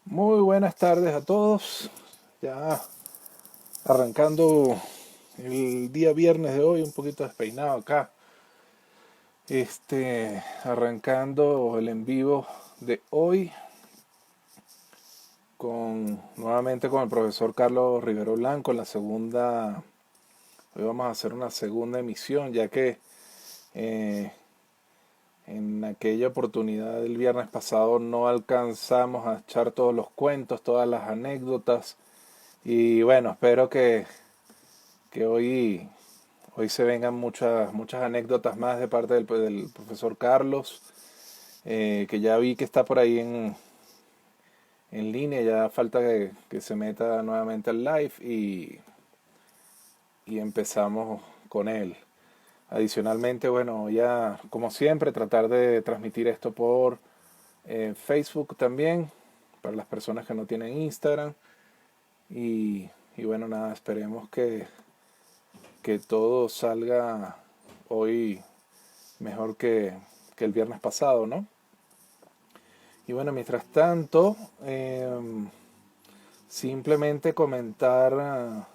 Muy buenas tardes a todos. Ya arrancando el día viernes de hoy, un poquito despeinado acá. Arrancando el en vivo de hoy nuevamente con el profesor Carlos Rivero Blanco en la segunda. Hoy vamos a hacer una segunda emisión, ya que eh, en aquella oportunidad del viernes pasado no alcanzamos a echar todos los cuentos, todas las anécdotas. Y bueno, espero que hoy se vengan muchas anécdotas más de parte del profesor Carlos, que ya vi que está por ahí en línea, ya falta que se meta nuevamente al live y empezamos con él. Adicionalmente, bueno, ya como siempre, tratar de transmitir esto por Facebook también, para las personas que no tienen Instagram. Y bueno, nada, esperemos que todo salga hoy mejor que el viernes pasado, ¿no? Y bueno, mientras tanto, simplemente comentar,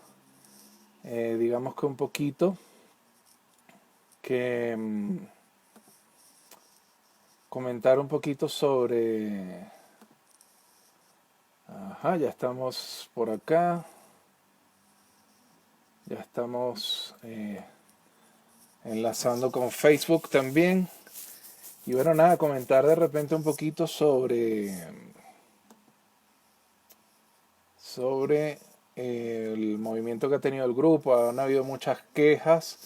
digamos que un poquito, que comentar un poquito sobre... Ajá, ya estamos por acá, ya estamos enlazando con Facebook también. Y bueno, nada, comentar de repente un poquito sobre el movimiento que ha tenido el grupo. Han habido muchas quejas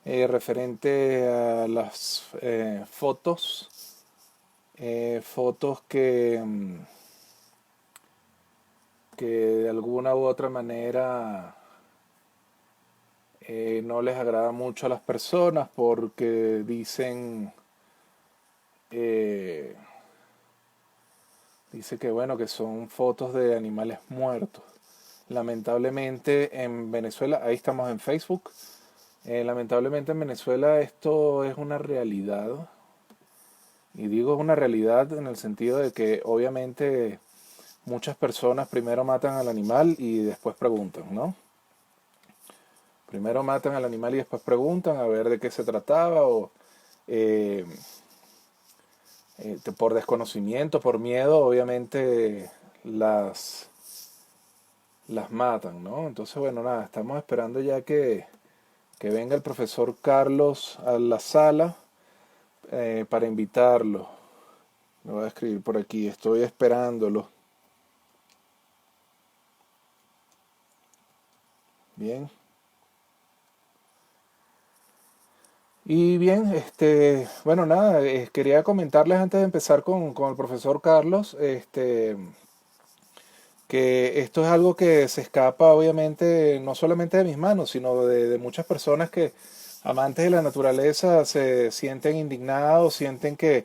referente a las fotos que de alguna u otra manera no les agrada mucho a las personas porque eh, dice que bueno, que son fotos de animales muertos. Lamentablemente en Venezuela, ahí estamos en Facebook. Lamentablemente en Venezuela esto es una realidad. Y digo es una realidad en el sentido de que obviamente muchas personas primero matan al animal y después preguntan, ¿no? Primero matan al animal y después preguntan a ver de qué se trataba o eh, por desconocimiento, por miedo, obviamente las, las matan, ¿no? Entonces, bueno, nada, estamos esperando ya que venga el profesor Carlos a la sala para invitarlo. Me voy a escribir por aquí, estoy esperándolo. Bien. Y bien, bueno, nada, quería comentarles antes de empezar con el profesor Carlos, que esto es algo que se escapa obviamente no solamente de mis manos, sino de muchas personas que amantes de la naturaleza se sienten indignados, sienten que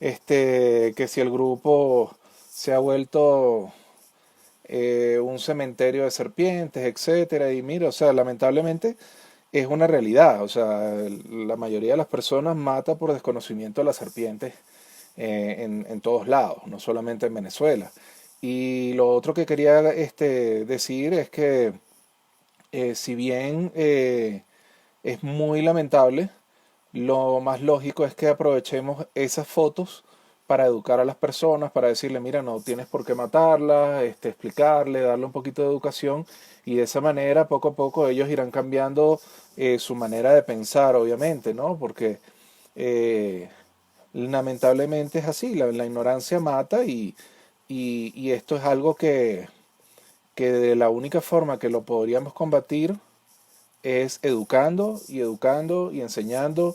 si el grupo se ha vuelto un cementerio de serpientes, etcétera. Y mira, o sea, lamentablemente es una realidad. O sea, la mayoría de las personas mata por desconocimiento a las serpientes en todos lados, no solamente en Venezuela. Y lo otro que quería decir es que si bien es muy lamentable, lo más lógico es que aprovechemos esas fotos para educar a las personas, para decirle, mira, no tienes por qué matarlas, explicarle, darle un poquito de educación y de esa manera poco a poco ellos irán cambiando su manera de pensar, obviamente, ¿no? Porque eh, lamentablemente es así, la ignorancia mata y esto es algo que de la única forma que lo podríamos combatir es educando y educando y enseñando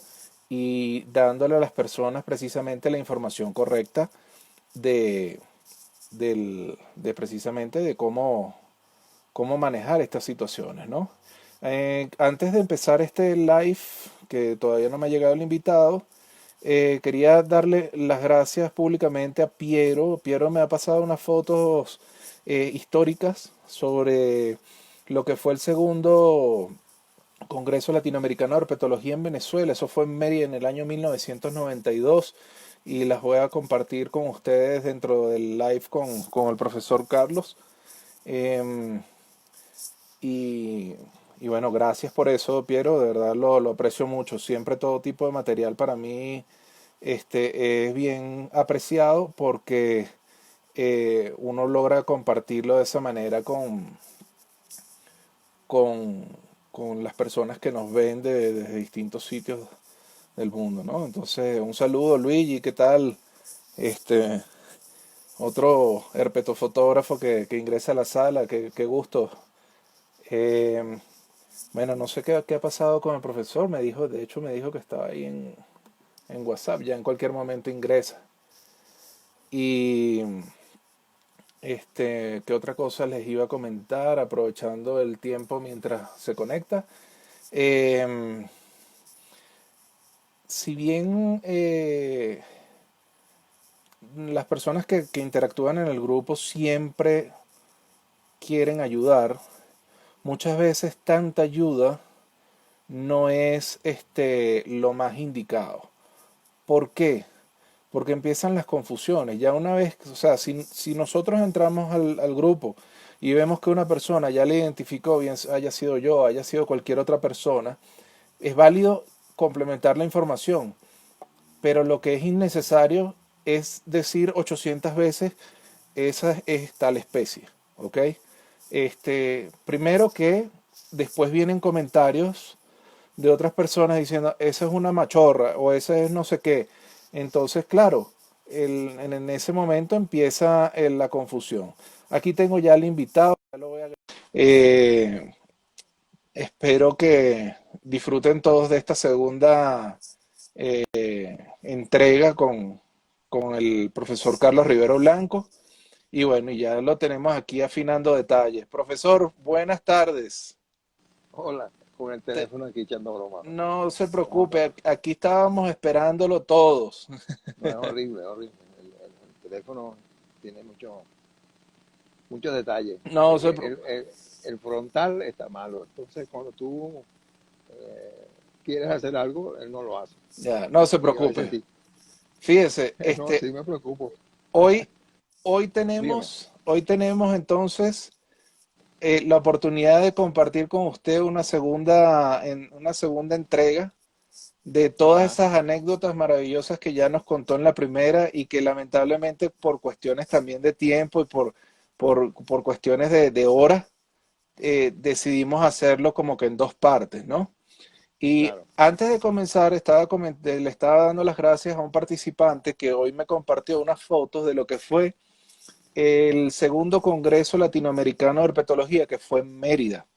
y dándole a las personas precisamente la información correcta de, de precisamente de cómo manejar estas situaciones, ¿no? Antes de empezar este live, que todavía no me ha llegado el invitado, quería darle las gracias públicamente a Piero. Piero me ha pasado unas fotos históricas sobre lo que fue el segundo Congreso Latinoamericano de Herpetología en Venezuela. Eso fue en Mérida en el año 1992, y las voy a compartir con ustedes dentro del live con el profesor Carlos. Em, y, y bueno, gracias por eso, Piero, de verdad lo aprecio mucho. Siempre todo tipo de material para mí es bien apreciado porque uno logra compartirlo de esa manera con, con las personas que nos ven desde distintos sitios del mundo, ¿no? Entonces, un saludo, Luigi, ¿qué tal? Este, otro herpetofotógrafo que ingresa a la sala, qué gusto. Eh, bueno, no sé qué ha pasado con el profesor, de hecho me dijo que estaba ahí en WhatsApp, ya en cualquier momento ingresa. Y ¿qué otra cosa les iba a comentar aprovechando el tiempo mientras se conecta? Eh, si bien las personas que interactúan en el grupo siempre quieren ayudar, muchas veces tanta ayuda no es lo más indicado. ¿Por qué? Porque empiezan las confusiones. Ya una vez, o sea, si nosotros entramos al grupo y vemos que una persona ya le identificó, bien haya sido yo, haya sido cualquier otra persona, es válido complementar la información, pero lo que es innecesario es decir 800 veces esa es tal especie, ¿ok? Primero que después vienen comentarios de otras personas diciendo, esa es una machorra o esa es no sé qué. Entonces, claro, en ese momento empieza la confusión. Aquí tengo ya el invitado. Ya lo voy a... Eh, espero que disfruten todos de esta segunda entrega con el profesor Carlos Rivero Blanco. Y bueno, ya lo tenemos aquí afinando detalles. Profesor, buenas tardes. Hola, con el Te- teléfono aquí echando broma. no se ¿Cómo estás? preocupe, aquí estábamos esperándolo todos. No, es horrible, es horrible. El teléfono tiene muchos detalles. No se preocupe. El frontal está malo. Entonces, cuando tú eh, quieres hacer algo, él no lo hace. Ya, no se Y a veces preocupe. sí. Fíjese, No, sí me preocupo. hoy, Dígame. hoy tenemos entonces la oportunidad de compartir con usted una segunda entrega de todas Ajá, esas anécdotas maravillosas que ya nos contó en la primera y que lamentablemente por cuestiones también de tiempo y por cuestiones de horas, decidimos hacerlo como que en dos partes, ¿no? Y claro. antes de comenzar, le estaba dando las gracias a un participante que hoy me compartió unas fotos de lo que fue el segundo Congreso Latinoamericano de Herpetología, que fue en Mérida.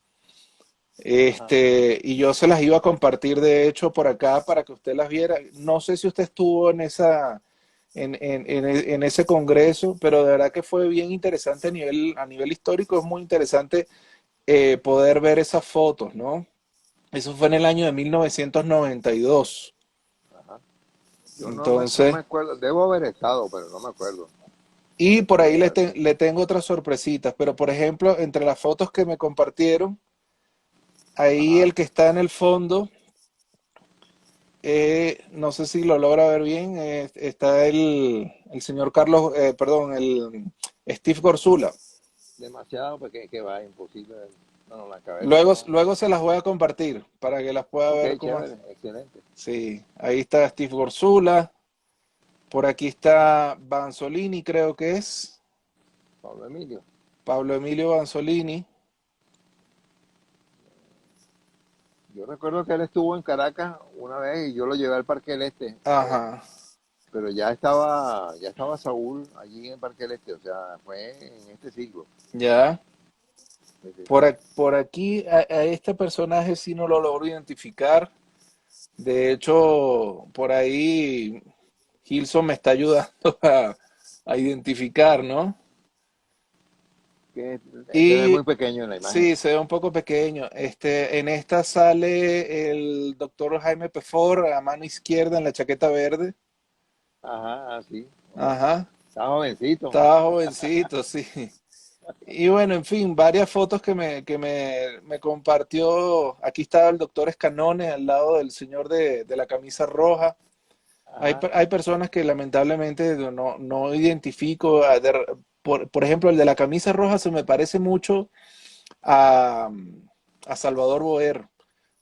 Ajá. Y yo se las iba a compartir, de hecho, por acá para que usted las viera. No sé si usted estuvo en ese congreso, pero de verdad que fue bien interesante a nivel histórico, es muy interesante poder ver esas fotos, ¿no? Eso fue en el año de 1992. Ajá. Yo no me Entonces, acuerdo. Debo haber estado, pero no me acuerdo. y por ahí Tendría que haber sido. le tengo otras sorpresitas, pero por ejemplo, entre las fotos que me compartieron, ahí Ajá. el que está en el fondo, no sé si lo logra ver bien, está el señor Carlos, perdón, el Steve Gorzula. Demasiado pequeño que va, imposible. No, la cabeza Luego, no. luego se las voy a compartir para que las pueda Ok, ver cómo es. chévere, excelente. Sí, ahí está Steve Gorzula, por aquí está Banzolini, creo que es, Pablo Emilio. Pablo Emilio Banzolini. Yo recuerdo que él estuvo en Caracas una vez y yo lo llevé al Parque del Este, Ajá, pero ya estaba Saúl allí en el Parque del Este, o sea, fue en este siglo. ya. Sí, sí. Por aquí a este personaje sí no lo logro identificar. De hecho, por ahí Gilson me está ayudando a identificar, ¿no? Que se ve Y muy pequeño en la imagen. sí, se ve un poco pequeño. En esta sale el doctor Jaime Pefor a mano izquierda en la chaqueta verde. Ajá, sí. Hombre, Ajá, está jovencito. estaba jovencito, sí. Y bueno, en fin, varias fotos me compartió. Aquí estaba el doctor Escanone al lado del señor de la camisa roja. Ajá, hay personas que lamentablemente no identifico. Por ejemplo, el de la camisa roja se me parece mucho a, a Salvador Boer,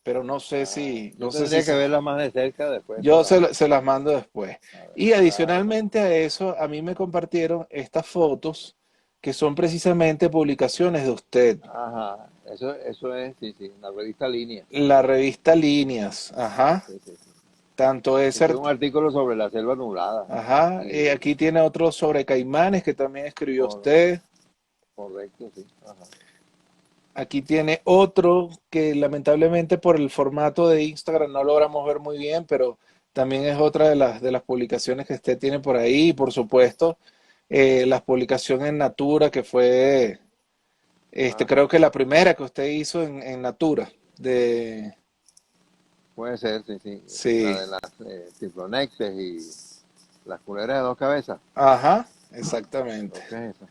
pero yo no sé si tendría que verla más de cerca después yo para... se las mando después. A ver, Y claro. adicionalmente a eso, a mí me compartieron estas fotos que son precisamente publicaciones de usted. Ajá, eso es, sí, sí, la revista Línea. La revista Líneas, ajá. Sí, sí, sí. Tanto ese, Ese es un artículo sobre la selva nublada. ajá. Y Aquí tiene otro sobre caimanes que también escribió cor- usted. correcto, sí. Ajá. Aquí tiene otro que lamentablemente por el formato de Instagram no logramos ver muy bien, pero también es otra de las publicaciones que usted tiene por ahí. Y por supuesto, las publicaciones en Natura, que fue, Ajá. creo que la primera que usted hizo en Natura. De, Puede ser, sí, sí. La sí, de las cifronectes y las culebras de dos cabezas. ajá, exactamente. Creo que es esa.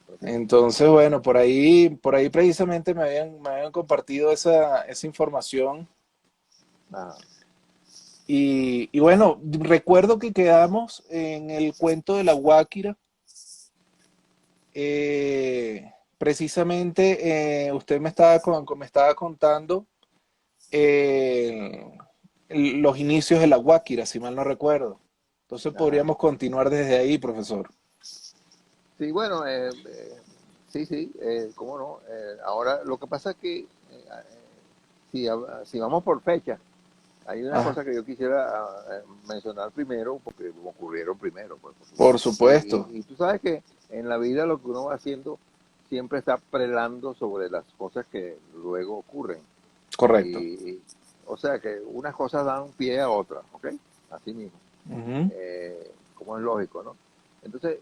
Creo que es esa. Entonces, bueno, por ahí precisamente me habían compartido esa información. Ajá. Y bueno, recuerdo que quedamos en el cuento de la Guáquira. Precisamente usted me estaba contando eh, los inicios de la Guáquira, si mal no recuerdo. Entonces Ajá. podríamos continuar desde ahí, profesor. Sí, bueno, sí, sí, cómo no. Ahora, lo que pasa es que si vamos por fecha, hay una Ah, cosa que yo quisiera mencionar primero, porque ocurrieron primero, pues, por por supuesto. supuesto, Y tú sabes que en la vida lo que uno va haciendo siempre está prelando sobre las cosas que luego ocurren. correcto. Y, o sea que unas cosas dan pie a otras, ¿ok? Así mismo, Ujú. como es lógico, ¿no? Entonces,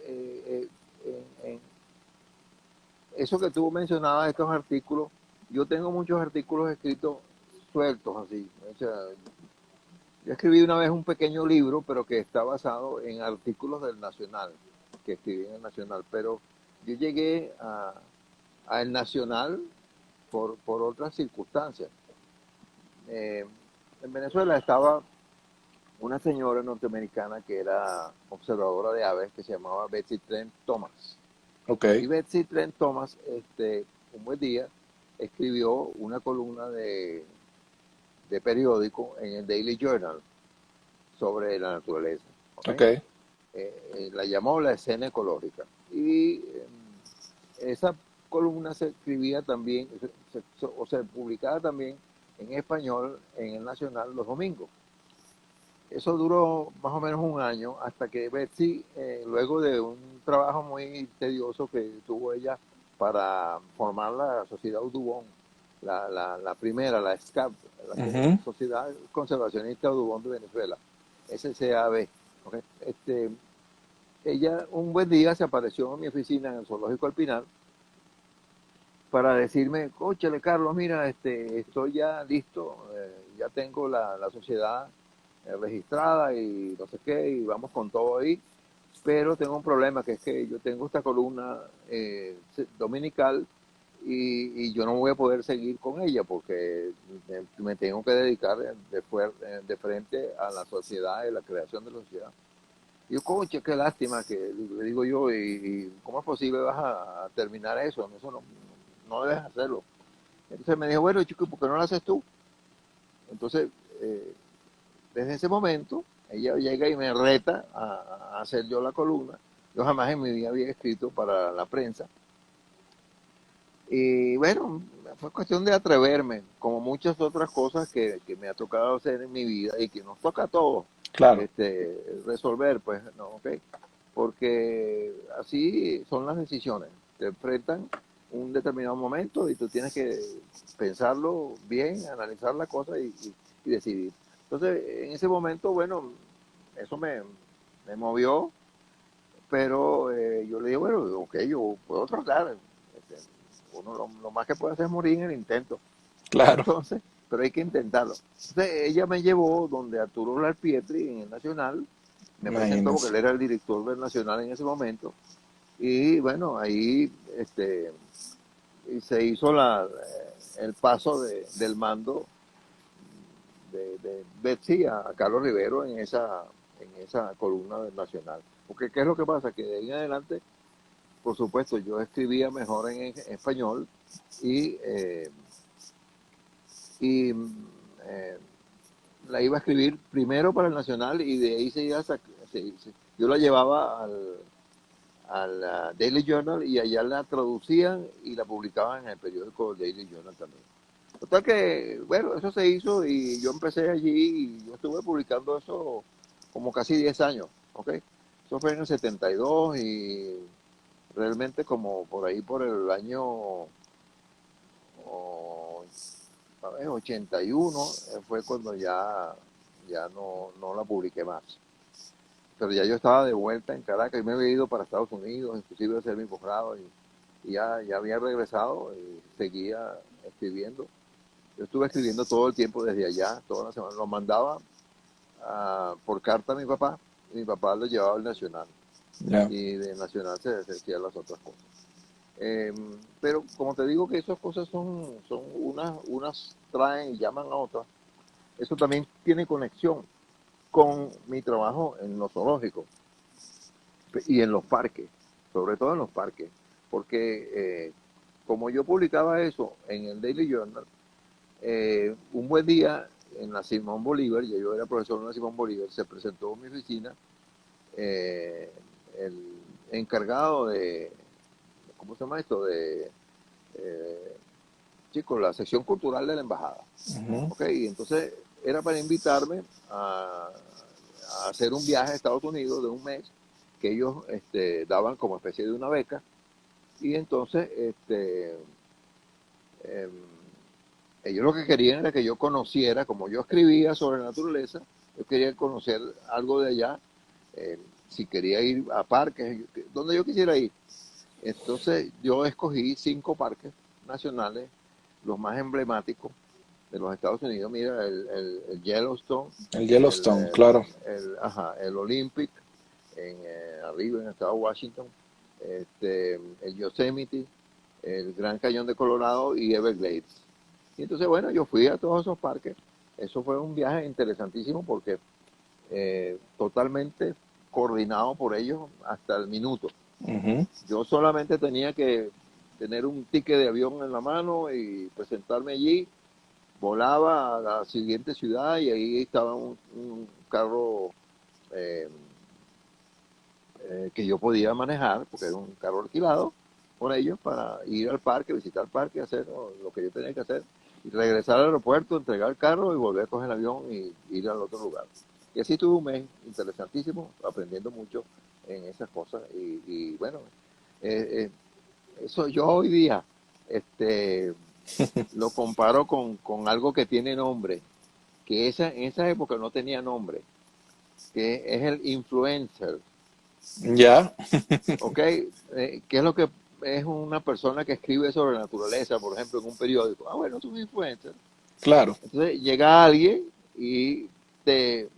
eso que tú mencionabas, estos artículos, yo tengo muchos artículos escritos sueltos así. O sea, yo escribí una vez un pequeño libro, pero que está basado en artículos del Nacional, que escribí en el Nacional. Pero yo llegué a el Nacional por otras circunstancias. Eh, en Venezuela estaba una señora norteamericana que era observadora de aves, que se llamaba Betsy Trent Thomas. Ok, Y Betsy Trent Thomas, un buen día, escribió una columna de periódico en el Daily Journal sobre la naturaleza. ok. ¿Okay? La llamó la escena ecológica. Y esa columna se escribía también, o se publicaba también en español en el Nacional los domingos. Eso duró más o menos un año hasta que Betsy, luego de un trabajo muy tedioso que tuvo ella para formar la Sociedad Audubon, la primera, la SCAP, la Ujú. Sociedad Conservacionista Audubon de Venezuela, SCAB. ¿Okay? Ella un buen día se apareció en mi oficina en el Zoológico Alpinar para decirme, cóchale Carlos, mira, estoy ya listo, ya tengo la sociedad registrada y no sé qué, y vamos con todo ahí, pero tengo un problema, que es que yo tengo esta columna dominical y yo no voy a poder seguir con ella porque me tengo que dedicar de frente a la sociedad y la creación de la sociedad. Y yo, coche, qué lástima que le digo yo, y ¿cómo es posible vas a terminar eso? Eso no debes hacerlo. Entonces me dijo, bueno, chico, ¿por qué no lo haces tú? Entonces, eh, desde ese momento, ella llega y me reta a hacer yo la columna. Yo jamás en mi vida había escrito para la prensa. Y bueno, fue cuestión de atreverme, como muchas otras cosas que me ha tocado hacer en mi vida y que nos toca a todos Claro, resolver, pues, ¿no? ¿Ok? Porque así son las decisiones. Te enfrentan un determinado momento y tú tienes que pensarlo bien, analizar la cosa y decidir. Entonces, en ese momento, bueno, eso me movió, pero yo le digo, bueno, ok, yo puedo tratar. Uno lo más que puede hacer es morir en el intento. claro. Entonces, pero hay que intentarlo. Entonces, ella me llevó donde Arturo Larpietri en el Nacional, me presentó porque Imagínense. él era el director del Nacional en ese momento, y bueno, ahí y se hizo el paso del mando de Betsy a Carlos Rivero en esa columna del Nacional. Porque ¿qué es lo que pasa? Que de ahí en adelante, por supuesto, yo escribía mejor en español y, y eh, la iba a escribir primero para el Nacional y de ahí yo la llevaba al Daily Journal y allá la traducían y la publicaban en el periódico Daily Journal también. Total que, bueno, eso se hizo y yo empecé allí y yo estuve publicando eso como casi 10 años, ¿ok? Eso fue en el 72 y realmente como por ahí por el año o, ¿sabes? 81 fue cuando ya no la publiqué más. Pero ya yo estaba de vuelta en Caracas y me había ido para Estados Unidos, inclusive a hacer mi posgrado y ya había regresado y seguía escribiendo. Yo estuve escribiendo todo el tiempo desde allá, toda la semana. Lo mandaba por carta a mi papá lo llevaba al Nacional Ya. y de Nacional se hacían las otras cosas. Eh, pero como te digo que esas cosas son unas traen y llaman a otras, eso también tiene conexión con mi trabajo en los zoológicos y en los parques, sobre todo en los parques, porque como yo publicaba eso en el Daily Journal, un buen día en la Simón Bolívar, ya yo era profesor en la Simón Bolívar, se presentó en mi oficina eh, el encargado de, ¿cómo se llama esto? Eh, Chicos, la sección cultural de la embajada. Ujú. Ok, y entonces era para invitarme a hacer un viaje a Estados Unidos de un mes que ellos daban como especie de una beca y entonces eh, ellos lo que querían era que yo conociera, como yo escribía sobre naturaleza, yo quería conocer algo de allá, si quería ir a parques, donde yo quisiera ir. Entonces yo escogí 5 parques nacionales, los más emblemáticos de los Estados Unidos. Mira, el Yellowstone, El Yellowstone, claro. el Olympic, arriba en el estado de Washington, el Yosemite, el Gran Cañón de Colorado y Everglades. Y entonces, bueno, yo fui a todos esos parques. Eso fue un viaje interesantísimo porque totalmente coordinado por ellos hasta el minuto. Ujú. Yo solamente tenía que tener un ticket de avión en la mano y presentarme allí. Volaba a la siguiente ciudad y ahí estaba un carro eh, que yo podía manejar, porque era un carro alquilado por ellos, para ir al parque, visitar el parque, hacer lo que yo tenía que hacer, y regresar al aeropuerto, entregar el carro y volver a coger el avión y ir al otro lugar. Y así tuve un mes interesantísimo, aprendiendo mucho en esas cosas. Y bueno, eh, eso yo hoy día lo comparo con algo que tiene nombre, que en esa época no tenía nombre, que es el influencer. Ya, ¿Ok? ¿Qué es lo que es una persona que escribe sobre la naturaleza, por ejemplo, en un periódico? Ah, bueno, es un influencer. claro. Entonces llega alguien y te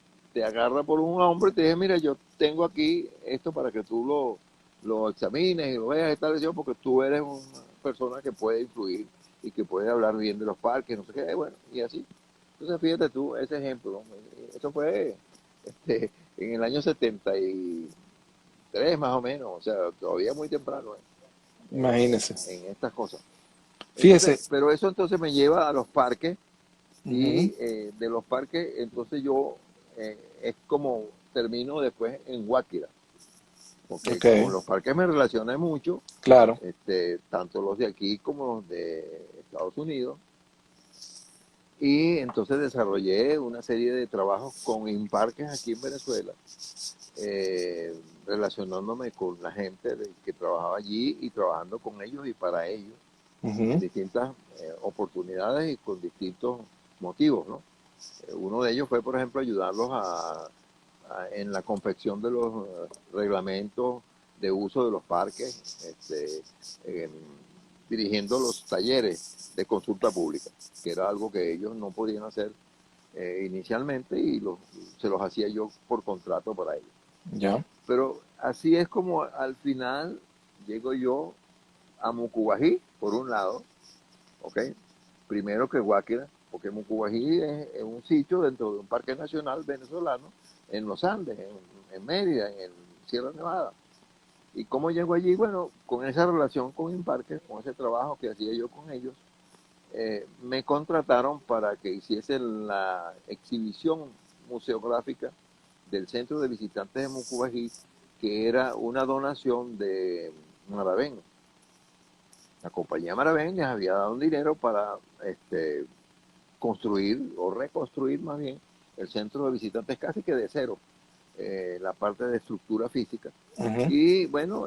agarra por un hombro y te dice, mira, yo tengo aquí esto para que tú lo examines y lo veas y tal, porque tú eres una persona que puede influir y que puede hablar bien de los parques, no sé qué, bueno, y así. Entonces fíjate tú, ese ejemplo, ¿no? Eso fue en el año 73 más o menos, o sea, todavía muy temprano Imagínese. en estas cosas. Entonces, Fíjese. pero eso entonces me lleva a los parques Ujú. y de los parques entonces yo es como termino después en Guáquira, porque Ok, con los parques me relacioné mucho, claro. tanto los de aquí como los de Estados Unidos, y entonces desarrollé una serie de trabajos con Imparques aquí en Venezuela, eh, relacionándome con la gente que trabajaba allí y trabajando con ellos y para ellos en Ujú. distintas oportunidades y con distintos motivos, ¿no? Uno de ellos fue, por ejemplo, ayudarlos en la confección de los reglamentos de uso de los parques, dirigiendo los talleres de consulta pública, que era algo que ellos no podían hacer inicialmente y se los hacía yo por contrato para ellos. Ya. Pero así es como al final llego yo a Mucubají, por un lado, ¿ok? Primero que Guáquira, porque Mucubají es un sitio dentro de un parque nacional venezolano, en los Andes, en Mérida, en el Sierra Nevada. ¿Y cómo llego allí? Bueno, con esa relación con Imparque, con ese trabajo que hacía yo con ellos, me contrataron para que hiciese la exhibición museográfica del Centro de Visitantes de Mucubají, que era una donación de Maravén. La compañía Maravén les había dado un dinero para construir o reconstruir más bien el centro de visitantes casi que de cero, la parte de estructura física. Ujú. Y bueno,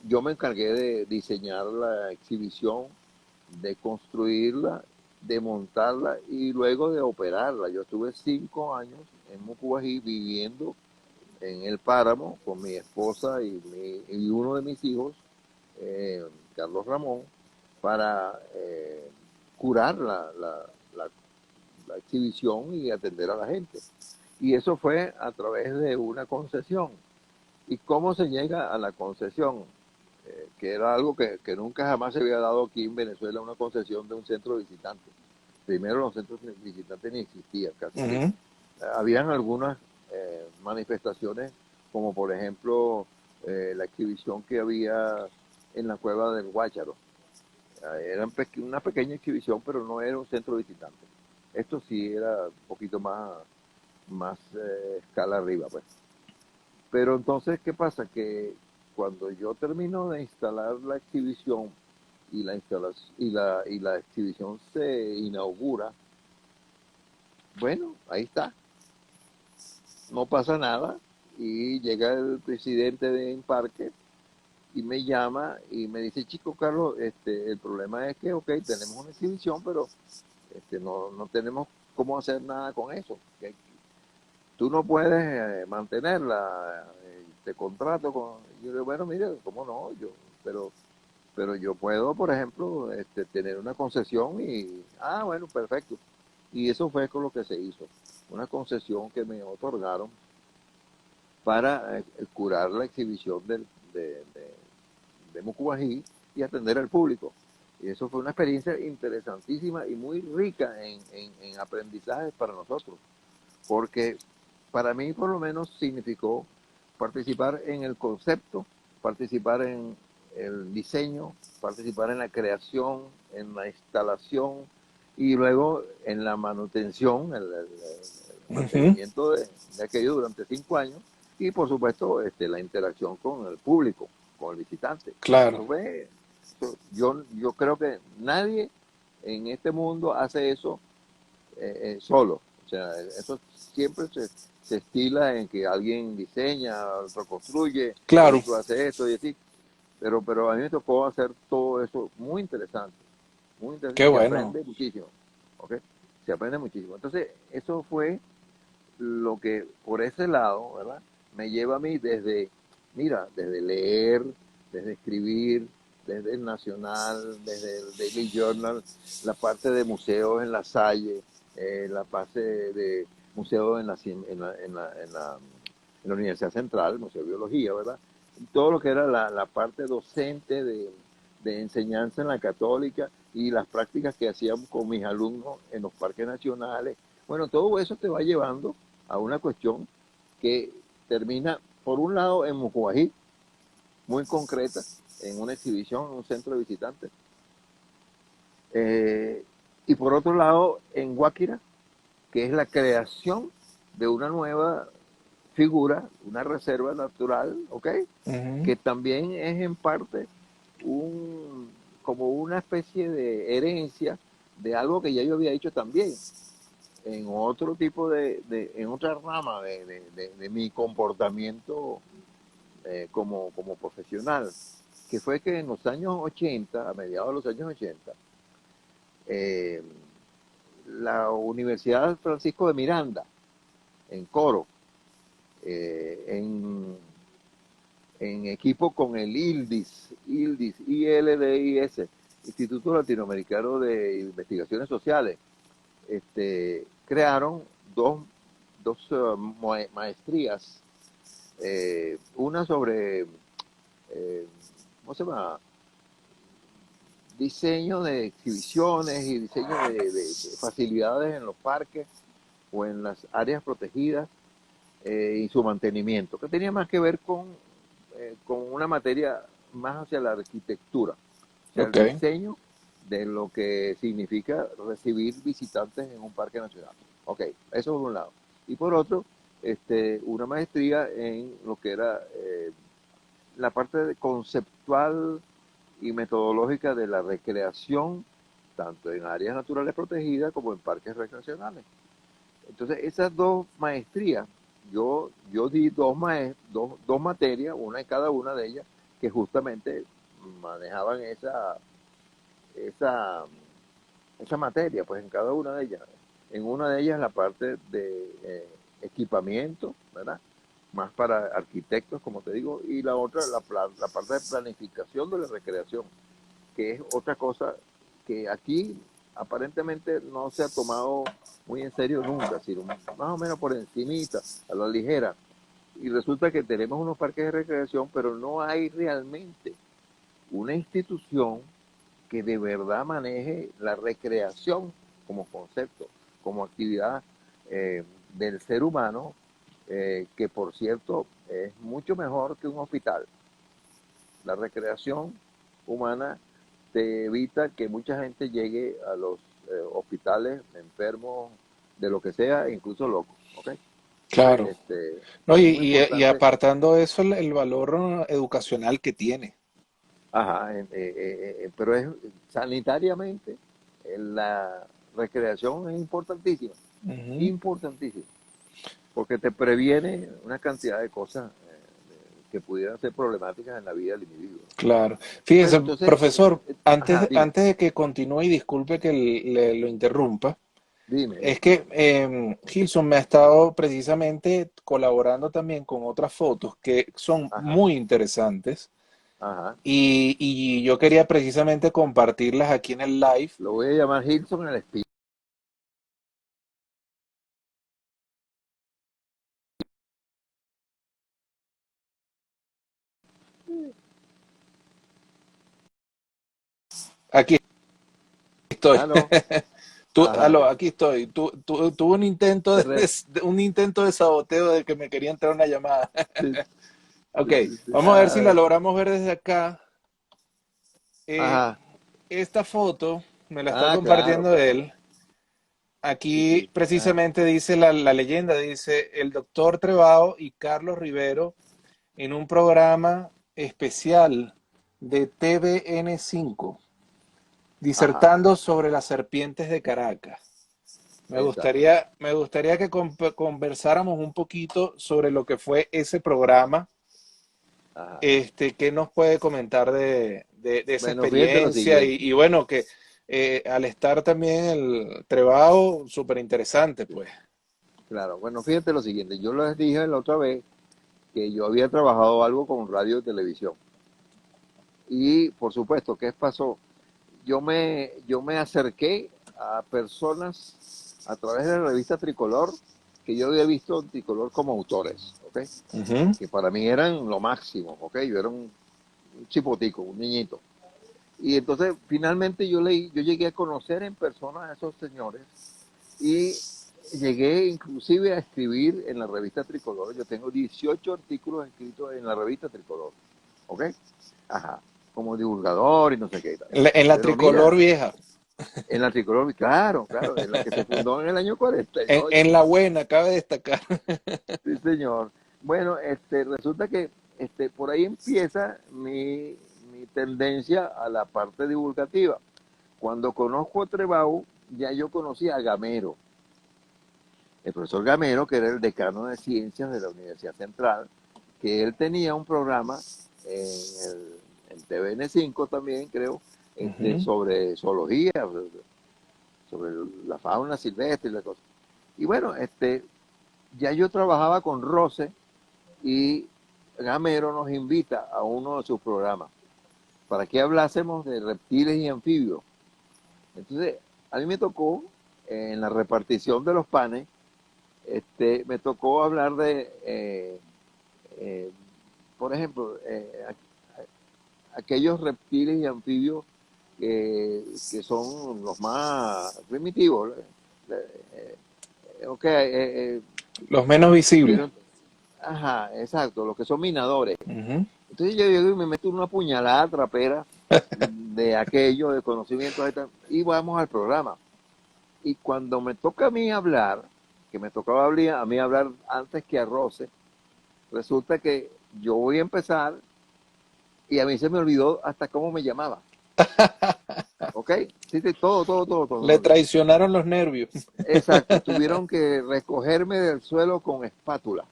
yo me encargué de diseñar la exhibición, de construirla, de montarla y luego de operarla. Yo estuve 5 años en Mucubají viviendo en el páramo con mi esposa y uno de mis hijos, Carlos Ramón, para curar la exhibición y atender a la gente. Y eso fue a través de una concesión. ¿Y cómo se llega a la concesión? Que era algo que nunca jamás se había dado aquí en Venezuela, una concesión de un centro de visitantes. Primero los centros de visitantes ni existían, casi que Ujú. habían algunas manifestaciones, como por ejemplo la exhibición que había en la cueva del Guácharo. Era una pequeña exhibición, pero no era un centro de visitantes. Esto sí era un poquito más escala arriba, pues. Pero entonces, ¿qué pasa? Que cuando yo termino de instalar la exhibición y la exhibición se inaugura, bueno, ahí está, no pasa nada y llega el presidente de Emparque y me llama y me dice, chico Carlos, el problema es que, ok, tenemos una exhibición, pero no tenemos cómo hacer nada con eso. Que tú no puedes mantenerla, te contrato con... Yo digo, bueno, mire, ¿cómo no? Pero, pero yo puedo, por ejemplo, tener una concesión y, bueno, perfecto. Y eso fue con lo que se hizo. Una concesión que me otorgaron para curar la exhibición de Mucubají y atender al público. Y eso fue una experiencia interesantísima y muy rica en aprendizajes para nosotros, porque para mí por lo menos significó participar en el concepto, participar en el diseño, participar en la creación, en la instalación y luego en la manutención, el Ujú. mantenimiento de aquello durante 5 años y por supuesto la interacción con el público, con el visitante. Claro. Eso fue, yo creo que nadie en este mundo hace eso solo. O sea, eso siempre se estila en que alguien diseña, otro construye, el Claro. otro hace esto y así. Pero a mí me tocó hacer todo eso muy interesante Qué y se bueno. aprende muchísimo. ¿Ok? Se aprende muchísimo. Entonces, eso fue lo que por ese lado, ¿verdad? Me lleva a mí desde leer, desde escribir, desde el Nacional, desde el Daily Journal, la parte de museos en La Salle, la parte de museos en la Universidad Central, Museo de Biología, ¿verdad? Y todo lo que era la parte docente de enseñanza en la católica y las prácticas que hacíamos con mis alumnos en los parques nacionales. Bueno, todo eso te va llevando a una cuestión que termina, por un lado, en Mucubají, muy concreta, en una exhibición, en un centro de visitantes, eh, y por otro lado, en Guáquira, que es la creación de una nueva figura, una reserva natural, ¿ok? Ujú. Que también es en parte como una especie de herencia de algo que ya yo había hecho también, en otro tipo en otra rama de mi comportamiento como profesional, que fue que en los años 80, a mediados de los años 80, eh, la Universidad Francisco de Miranda, en Coro, en equipo con el ILDIS, Instituto Latinoamericano de Investigaciones Sociales, crearon dos maestrías, una sobre, ¿cómo se llama? Diseño de exhibiciones y diseño de facilidades en los parques o en las áreas protegidas, y su mantenimiento, que tenía más que ver con una materia más hacia la arquitectura, o sea, el Ok, diseño de lo que significa recibir visitantes en un parque nacional. Ok, eso por un lado. Y por otro, una maestría en lo que era la parte conceptual y metodológica de la recreación, tanto en áreas naturales protegidas como en parques recreacionales. Entonces, esas dos maestrías, yo di dos materias, una en cada una de ellas, que justamente manejaban esa, esa materia, pues en cada una de ellas. En una de ellas la parte de equipamiento, ¿verdad? Más para arquitectos, como te digo, y la otra, la parte de planificación de la recreación, que es otra cosa que aquí aparentemente no se ha tomado muy en serio nunca, sino más o menos por encimita, a la ligera. Y resulta que tenemos unos parques de recreación, pero no hay realmente una institución que de verdad maneje la recreación como concepto, como actividad del ser humano, que por cierto es mucho mejor que un hospital. La recreación humana te evita que mucha gente llegue a los hospitales enfermos de lo que sea, incluso locos, ¿ok? Entonces, claro. No, es muy y importante, apartando eso, el valor educacional que tiene. ajá, pero es sanitariamente la recreación es importantísima, Ujú. importantísima, porque te previene una cantidad de cosas que pudieran ser problemáticas en la vida del individuo. Claro. Bueno, Fíjese, entonces, profesor, ajá, dime, antes de que continúe y disculpe que lo interrumpa, dime. es que Gilson me ha estado precisamente colaborando también con otras fotos que son Ajá, muy interesantes ajá. y yo quería precisamente compartirlas aquí en el live. Lo voy a llamar Hilson el espíritu. Aquí estoy. Aló, ajá. Aquí estoy. Tuve un intento Te re- un intento de saboteo de que me quería entrar una llamada. sí, Ok, sí, sí, sí. vamos a ver Ah, si la logramos ver desde acá. Eh, ajá. esta foto me la está Ah, claro, compartiendo claro. él. Sí, Aquí sí. Ajá, precisamente dice la leyenda, dice el doctor Trebao y Carlos Rivero en un programa especial de TVN5, ajá. disertando sobre las serpientes de Caracas. Exacto. Me gustaría que conversáramos un poquito sobre lo que fue ese programa. Ajá. ¿Qué nos puede comentar de esa Bueno, fíjate lo experiencia? siguiente. Y bueno, que al estar también el Trebao, súper interesante, pues. Claro, bueno, fíjate lo siguiente. Yo les dije la otra vez que yo había trabajado algo con radio y televisión. Y por supuesto, ¿qué pasó? Yo me acerqué a personas a través de la revista Tricolor, que yo había visto Tricolor como autores, ¿ok? Ujú, Que para mí eran lo máximo, ¿ok? Yo era un chipotico, un niñito. Y entonces finalmente yo llegué a conocer en persona a esos señores y llegué inclusive a escribir en la revista Tricolor. Yo tengo 18 artículos escritos en la revista Tricolor, ¿ok? Ajá, como divulgador y no sé qué tal. en la Pero mira, tricolor vieja, en la Tricolor, claro, claro, en la que se fundó en el año 48. en la buena, cabe destacar. Sí, señor. Bueno, resulta que por ahí empieza mi tendencia a la parte divulgativa. Cuando conozco a Trebau, ya yo conocí a Gamero, el profesor Gamero, que era el decano de ciencias de la Universidad Central, que él tenía un programa en TVN5 también, creo, Ujú. sobre zoología, sobre la fauna silvestre y la cosa. Y bueno, ya yo trabajaba con Rose y Gamero nos invita a uno de sus programas para que hablásemos de reptiles y anfibios. Entonces, a mí me tocó, en la repartición de los panes, me tocó hablar de, eh, por ejemplo, aquellos reptiles y anfibios que son los más primitivos. Ok, Los menos visibles. ¿vieron? ajá, exacto, los que son minadores. Ujú. Entonces yo llego y me meto una puñalada trapera de aquello, de conocimientos y vamos al programa. Y cuando me toca a mí hablar, que me tocaba a mí hablar antes que a Rose, resulta que yo voy a empezar y a mí se me olvidó hasta cómo me llamaba. ¿Ok? Sí, sí, todo, todo, todo, todo se me Le olvidó. traicionaron los nervios. Exacto, tuvieron que recogerme del suelo con espátula,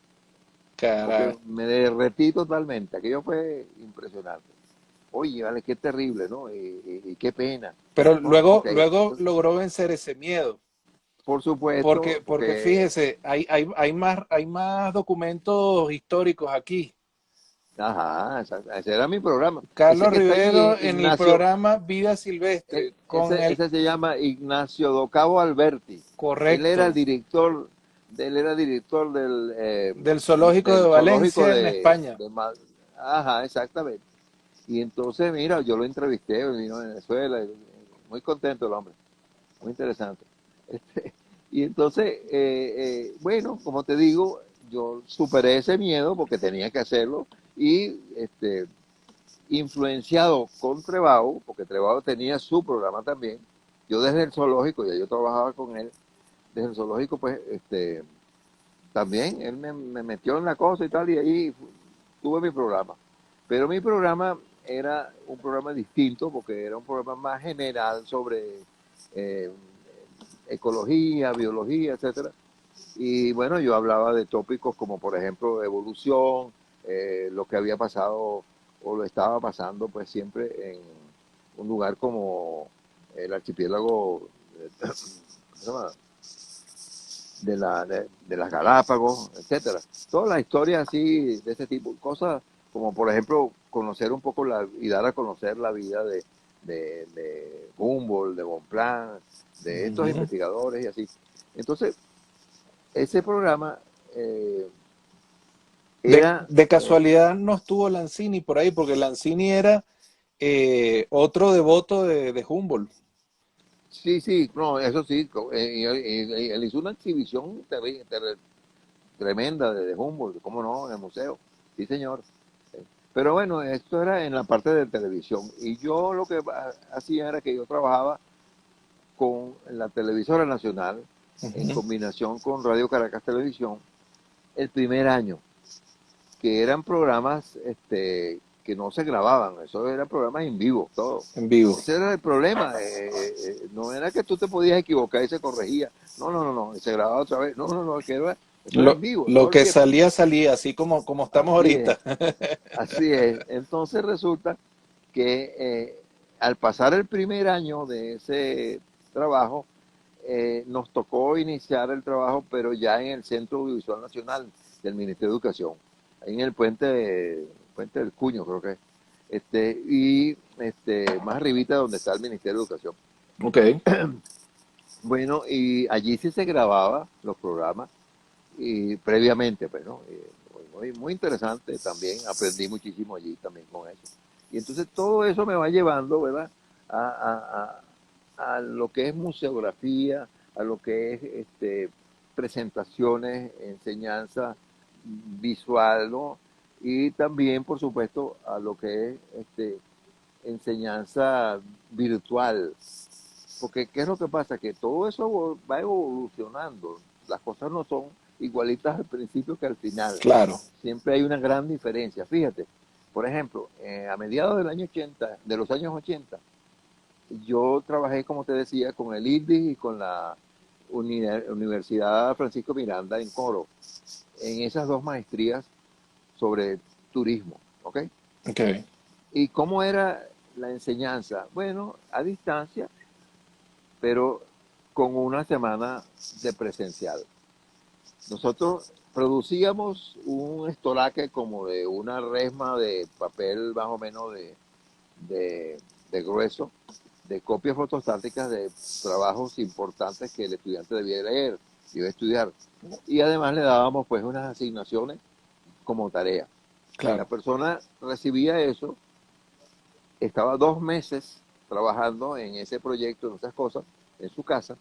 porque Caray. me derretí totalmente. Aquello fue impresionante. Oye, vale, qué terrible, ¿no? Y qué pena. Pero No, luego, ok. luego Entonces, logró vencer ese miedo. por supuesto, Porque porque, fíjese, hay más documentos históricos aquí. ajá, ese era mi programa. Ese Carlos que está allí, Rivero en el Ignacio, programa Vida Silvestre, con el ese se llama Ignacio Docabo Alberti. Él era el correcto director, él era director del zoológico de del zoológico Valencia en España. Ajá, exactamente. Y entonces, mira, yo lo entrevisté, vino a Venezuela, y muy contento el hombre, muy interesante. Este, y entonces, bueno, como te digo, yo superé ese miedo porque tenía que hacerlo y influenciado con Trebao, porque Trebao tenía su programa también. Yo desde el zoológico, ya yo trabajaba con él, desde el zoológico, pues, también él me metió en la cosa y tal, y ahí tuve mi programa. Pero mi programa era un programa distinto, porque era un programa más general sobre eh, ecología, biología, etcétera. Y bueno, yo hablaba de tópicos como, por ejemplo, evolución, lo que había pasado o lo estaba pasando, pues siempre en un lugar como el archipiélago ¿cómo se llama? De las Galápagos, etcétera. Todas las historias así de este tipo, cosas como, por ejemplo, conocer un poco y dar a conocer la vida de Humboldt, de Bonpland, de estos Ujú. investigadores y así. Entonces, ese programa era, De casualidad no estuvo Lanzini por ahí, porque Lanzini era otro devoto de Humboldt. sí, sí, no, eso sí, y él hizo una exhibición tremenda de Humboldt, ¿cómo no? En el museo, sí, señor. Pero bueno, esto era en la parte de televisión. Y yo lo que hacía era que yo trabajaba con la televisora nacional en Ujú. combinación con Radio Caracas Televisión el primer año, que eran programas que no se grababan, eso eran programas en vivo, todo. En vivo. Ese era el problema, no era que tú te podías equivocar y se corregía, no, no, no, no, y se grababa otra vez, no, no, no, eso era en vivo Lo todo el que tiempo. salía, salía, así como estamos Así es, ahorita. así es. Entonces resulta que al pasar el primer año de ese trabajo, nos tocó iniciar el trabajo, pero ya en el Centro Audiovisual Nacional del Ministerio de Educación, ahí en el puente del Cuño, creo que es. Más arribita donde está el Ministerio de Educación. Ok. Bueno, y allí sí se grababa los programas y previamente, pues, ¿no? Muy, muy interesante también, aprendí muchísimo allí también con eso. Y entonces todo eso me va llevando, ¿verdad? A, a lo que es museografía, a lo que es presentaciones, enseñanza visual, ¿no? Y también, por supuesto, a lo que es enseñanza virtual. Porque, ¿qué es lo que pasa? Que todo eso va evolucionando. Las cosas no son igualitas al principio que al final. Claro. Siempre hay una gran diferencia. Fíjate, por ejemplo, a mediados de los años 80, yo trabajé, como te decía, con el IDI y con la Universidad Francisco Miranda en Coro, en esas dos maestrías sobre turismo, ¿ok? Ok. ¿Y cómo era la enseñanza? Bueno, a distancia, pero con una semana de presencial. Nosotros producíamos un estoraque como de una resma de papel más o menos de, de grueso, de copias fotostáticas de trabajos importantes que el estudiante debía leer, debía estudiar. Y además le dábamos pues unas asignaciones como tarea. La Claro. persona recibía eso, estaba 2 meses trabajando en ese proyecto, en esas cosas, en su casa,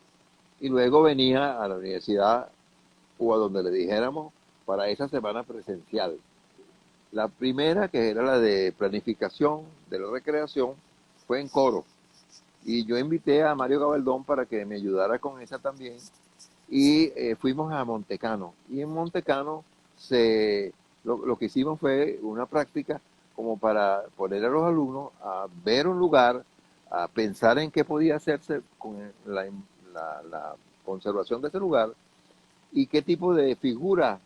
y luego venía a la universidad o a donde le dijéramos para esa semana presencial. La primera, que era la de planificación de la recreación, fue en Coro. Y yo invité a Mario Gabaldón para que me ayudara con esa también. Y fuimos a Montecano. Y en Montecano lo que hicimos fue una práctica como para poner a los alumnos a ver un lugar, a pensar en qué podía hacerse con la conservación de ese lugar y qué tipo de figura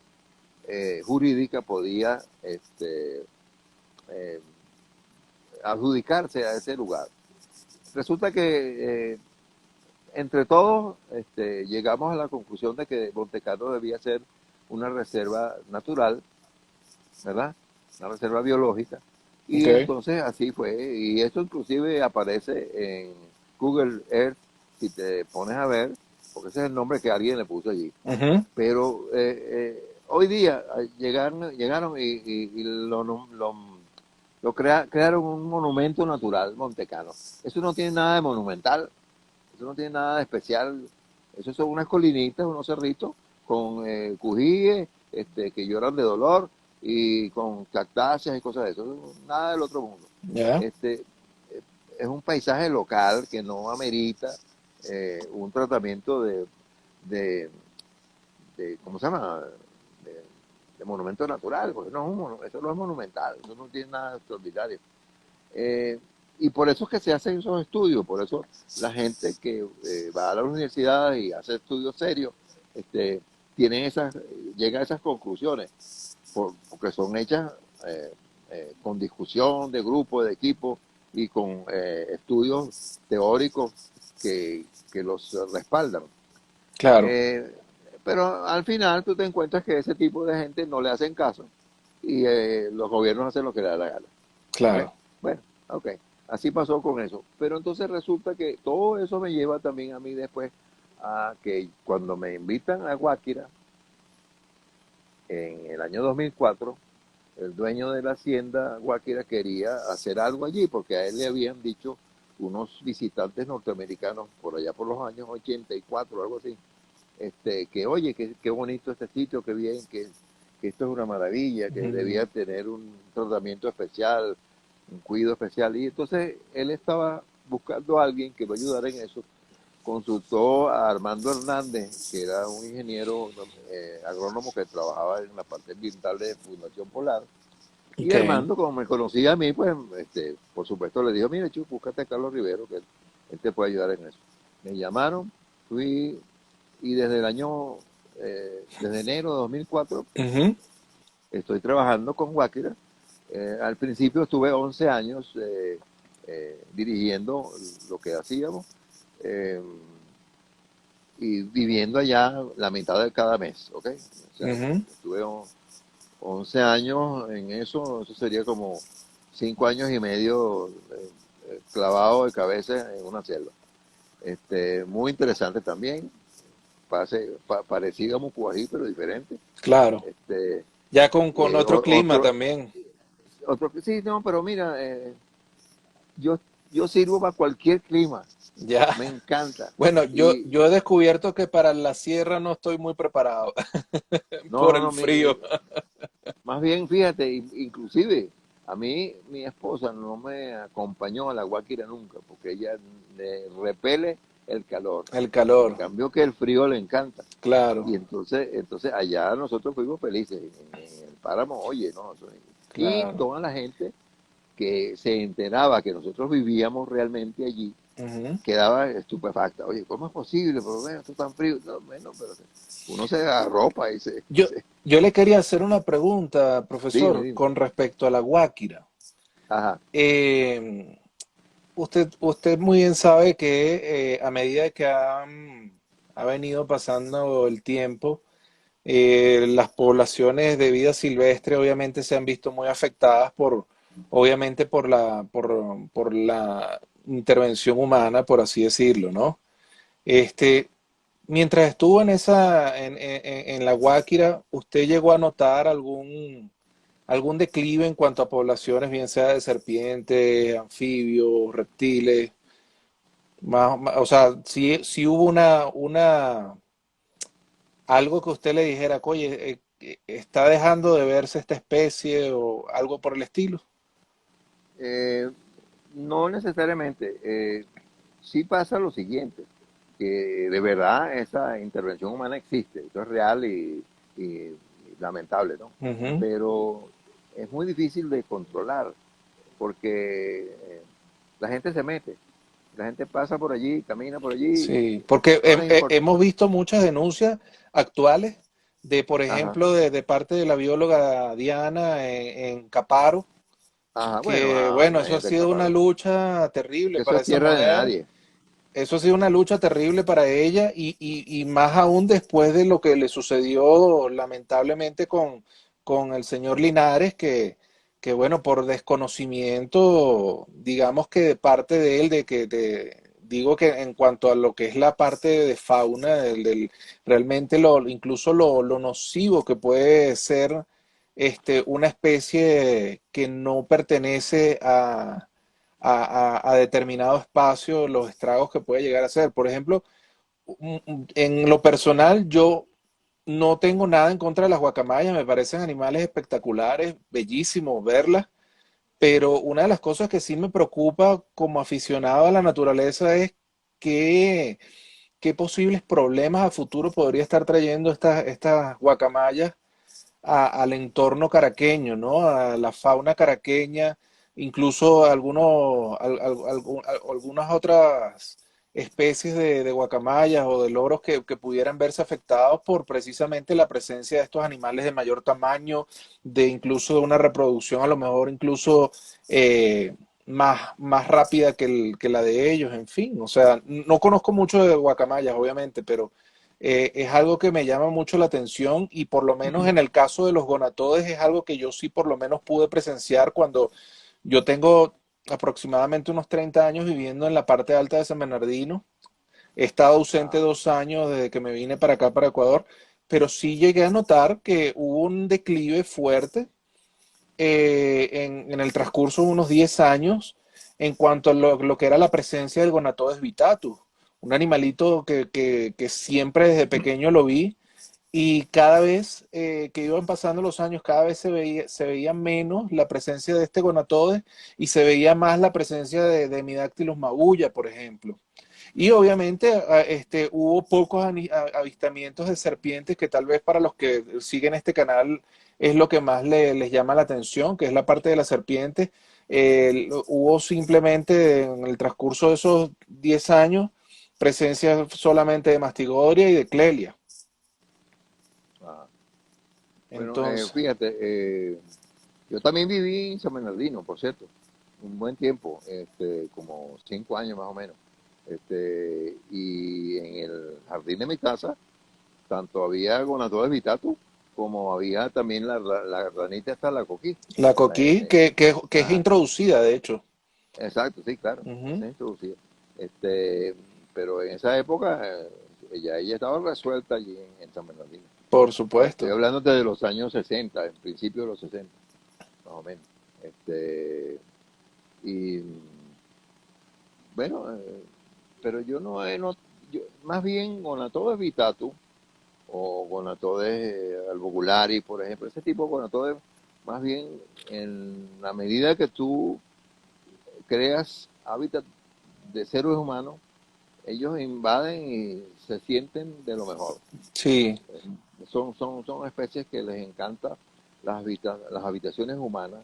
jurídica podía eh, adjudicarse a ese lugar. Resulta que entre todos llegamos a la conclusión de que Montecano debía ser una reserva natural, ¿verdad? Una reserva biológica. Y Ok. entonces así fue. Y esto inclusive aparece en Google Earth, si te pones a ver, porque ese es el nombre que alguien le puso allí. Ujú. Pero hoy día llegaron y crearon un monumento natural montecano. Eso no tiene nada de monumental, eso no tiene nada de especial. Eso son unas colinitas, unos cerritos con cujíes que lloran de dolor y con cactáceas y cosas de eso. Nada del otro mundo. Ya. Este, es un paisaje local que no amerita un tratamiento de, ¿cómo se llama? De, de monumento natural, porque no es eso no es monumental, eso no tiene nada extraordinario. Eh, y por eso es que se hacen esos estudios, por eso la gente que va a la universidad y hace estudios serios, este, tienen llega a esas conclusiones, porque son hechas eh, con discusión de grupo, de equipo y con estudios teóricos que los respaldan. Claro, Eh, pero al final tú te encuentras que ese tipo de gente no le hacen caso y los gobiernos hacen lo que les da la gana. ¿Ok? claro. Bueno, ok. Así pasó con eso. Pero entonces resulta que todo eso me lleva también a mí después a que cuando me invitan a Guáquira, en el año 2004, el dueño de la hacienda Guáquira quería hacer algo allí porque a él le habían dicho unos visitantes norteamericanos por allá por los años 84 o algo así, que oye, qué bonito este sitio, qué bien, que esto es una maravilla, que Mm. debía tener un tratamiento especial, un cuidado especial. Y entonces él estaba buscando a alguien que lo ayudara en eso. Consultó a Armando Hernández, que era un ingeniero agrónomo que trabajaba en la parte ambiental de Fundación Polar. Y Ok. Armando, como me conocía a mí, pues por supuesto le dijo, mira, Chu, búscate a Carlos Rivero, que él te puede ayudar en eso. Me llamaron, fui y desde enero de 2004 Ujú. estoy trabajando con Guáquira. Al principio estuve 11 años dirigiendo lo que hacíamos eh, y viviendo allá la mitad de cada mes, ¿ok? O sea, Ujú. estuve 11 años en eso sería como 5 años y medio clavado de cabeza en una selva. Muy interesante también, parecido a Mucubají, pero diferente. Claro. Este, Ya con otro clima otro, también. sí, no, pero mira, yo, yo sirvo para cualquier clima, Ya. me encanta. Bueno, yo, Y yo he descubierto que para la sierra no estoy muy preparado no, por no, el no, frío. más bien, fíjate, inclusive a mí mi esposa no me acompañó a la Guáquira nunca, porque ella le repele el calor. El En calor, cambio que el frío le encanta. claro, Y entonces allá nosotros fuimos felices en el páramo, oye, ¿no? Y claro. toda la gente que se enteraba que nosotros vivíamos realmente allí, Ujú. quedaba estupefacta. Oye, ¿cómo es posible? Pero bueno, esto es tan frío. No, bueno, pero uno se arropa y Yo, yo le quería hacer una pregunta, dime, profesor, dime. con respecto a la Guáquira. Ajá, Eh, usted muy bien sabe que a medida que ha venido pasando el tiempo, las poblaciones de vida silvestre obviamente se han visto muy afectadas obviamente por la intervención humana, por así decirlo, ¿no? Este, mientras estuvo en la Guáquira, ¿usted llegó a notar algún declive en cuanto a poblaciones, bien sea de serpientes, anfibios, reptiles? O sea, si hubo algo que usted le dijera, oye, está dejando de verse esta especie o algo por el estilo? Eh, no necesariamente. Sí pasa lo siguiente, que de verdad esa intervención humana existe, eso es real y lamentable, ¿no? Ujú. Pero es muy difícil de controlar porque la gente se mete, la gente pasa por allí, camina por allí, Sí, porque no les importa. hemos visto muchas denuncias actuales de, por Ajá, ejemplo, de parte de la bióloga Diana en Caparo, ajá, bueno, que bueno, eso ha imagínate, sido una capaz, lucha terrible que eso para es esa tierra de mujer. nadie. Eso ha sido una lucha terrible para ella y más aún después de lo que le sucedió lamentablemente con el señor Linares, que bueno, por desconocimiento, digamos que de parte de él, digo que en cuanto a lo que es la parte de fauna, realmente incluso lo nocivo que puede ser una especie que no pertenece a determinado espacio, los estragos que puede llegar a hacer. Por ejemplo, en lo personal, yo no tengo nada en contra de las guacamayas, me parecen animales espectaculares, bellísimos verlas, pero una de las cosas que sí me preocupa como aficionado a la naturaleza es qué, qué posibles problemas a futuro podría estar trayendo estas guacamayas al entorno caraqueño, ¿no? A la fauna caraqueña, incluso algunas otras especies de guacamayas o de loros que pudieran verse afectados por precisamente la presencia de estos animales de mayor tamaño, de incluso de una reproducción a lo mejor incluso más rápida que la de ellos, en fin. O sea, no conozco mucho de guacamayas, obviamente, pero es algo que me llama mucho la atención y por lo menos en el caso de los gonatodes es algo que yo sí por lo menos pude presenciar cuando yo tengo aproximadamente unos 30 años viviendo en la parte alta de San Bernardino. He estado ausente Ah, 2 años desde que me vine para acá, para Ecuador, pero sí llegué a notar que hubo un declive fuerte en el transcurso de unos 10 años en cuanto a lo que era la presencia del Gonatodes vittatus, un animalito que siempre desde pequeño lo vi y cada vez que iban pasando los años, cada vez se veía menos la presencia de este gonatodes y se veía más la presencia de Midactylus mabuya, por ejemplo. Y obviamente hubo pocos avistamientos de serpientes que tal vez para los que siguen este canal es lo que más les llama la atención, que es la parte de las serpientes. Hubo simplemente en el transcurso de esos 10 años presencia solamente de Mastigoria y de Clelia. ah. Bueno, Entonces, fíjate, yo también viví en San Bernardino, por cierto, un buen tiempo, como 5 años más o menos. Y en el jardín de mi casa, tanto había Gonatodes vittatus como había también la ranita hasta la coquí. la La, coquí, eh, que es ajá, introducida, de hecho. exacto, sí, claro, Ujú. esa es introducida. Pero en esa época ella estaba resuelta allí en San Bernardino. Por Estoy supuesto. hablando de los años 60, en principio de los 60 más o menos. Y bueno, pero yo no he más bien Gonatodes vittatus o Gonatodes albocularis, por ejemplo, ese tipo de Gonatodes, más bien en la medida que tú creas hábitat de seres humanos, ellos invaden y se sienten de lo mejor. Sí, Son especies que les encanta las habitaciones humanas.